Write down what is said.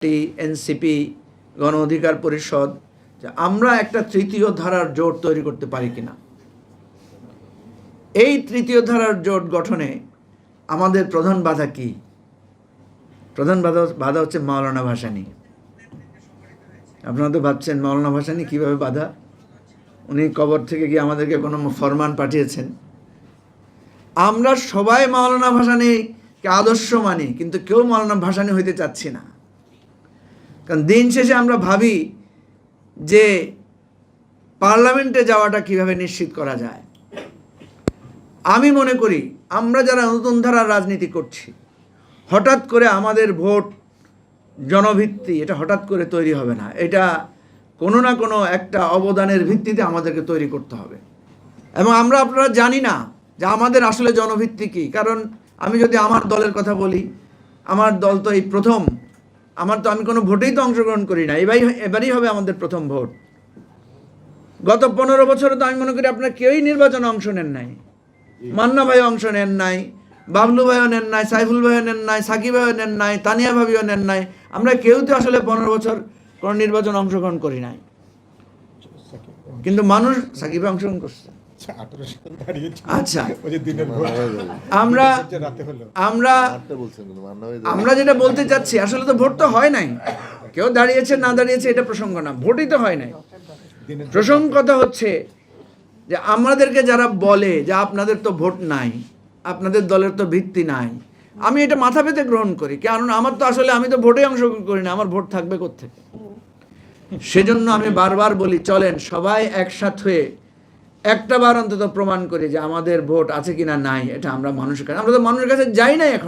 Party, NCP, গণ অধিকার পরিষদ, যে আমরা একটা তৃতীয় ধারার জোট তৈরি করতে পারি কিনা। এই তৃতীয় ধারার জোট গঠনে আমাদের প্রধান বাধা কি? প্রধান বাধা হচ্ছে মাওলানা ভাসানী। আপনারা তো ভাবছেন মাওলানা ভাসানী কিভাবে বাধা? উনি কবর থেকে গিয়ে আমাদেরকে কোনো ফরমান পাঠিয়েছেন? আমরা সবাই মাওলানা ভাসানীকে আদর্শ মানি, কিন্তু কেউ মাওলানা ভাসানী হইতে চাচ্ছি না। কারণ দিন শেষে আমরা ভাবি যে পার্লামেন্টে যাওয়াটা কিভাবে নিশ্চিত করা যায়। আমি মনে করি আমরা যারা নতুন ধারার রাজনীতি করছি, হঠাৎ করে আমাদের ভোট জনভিত্তি এটা হঠাৎ করে তৈরি হবে না। এটা কোনো না কোনো একটা অবদানের ভিত্তিতে আমাদেরকে তৈরি করতে হবে। এবং আপনারা জানি না যে আমাদের আসলে জনভিত্তি কী। কারণ আমি যদি আমার দলের কথা বলি, আমার দল তো এই প্রথম, আমি কোনো ভোটেই তো অংশগ্রহণ করি না। এবারই হবে আমাদের প্রথম ভোট। গত 15 বছরে তো আমি মনে করি আপনারা কেউই নির্বাচনে অংশ নেন নাই। মান্না ভাই অংশ নেন নাই, বাবলু ভাইও নেন নাই, সাইফুল ভাইও নেন নাই, সাকিব ভাইও নেন নাই, তানিয়া ভাবিও নেন নাই। আমরা কেউ তো আসলে 15 বছর কোনো নির্বাচন অংশগ্রহণ করি নাই। কিন্তু মানুষ সাকিবে অংশগ্রহণ করছে। আচ্ছা, আমরা যেটা বলতে চাচ্ছি, আসলে তো ভোট তো হয় নাই। কেউ দাঁড়িয়েছে না দাঁড়িয়েছে এটা প্রসঙ্গ না, ভোটই তো হয় নাই। প্রসঙ্গ কথা হচ্ছে যে আমাদেরকে যারা বলে যে আপনাদের তো ভোট নাই, আপনাদের দলের তো ভিত্তি নাই, আমি এটা মাথা পেতে গ্রহণ করি। কারণ আমি তো ভোটে অংশগ্রহণ করি না, আমার ভোট থাকবে কোত্থেকে? সেজন্য আমি বারবার বলি, চলেন সবাই একসাথ হয়ে একটা বার অন্তত প্রমাণ করি যে আমাদের ভোট আছে কিনা নাই। এটা আমরা তো মানুষের কাছে যাই নাই এখনো।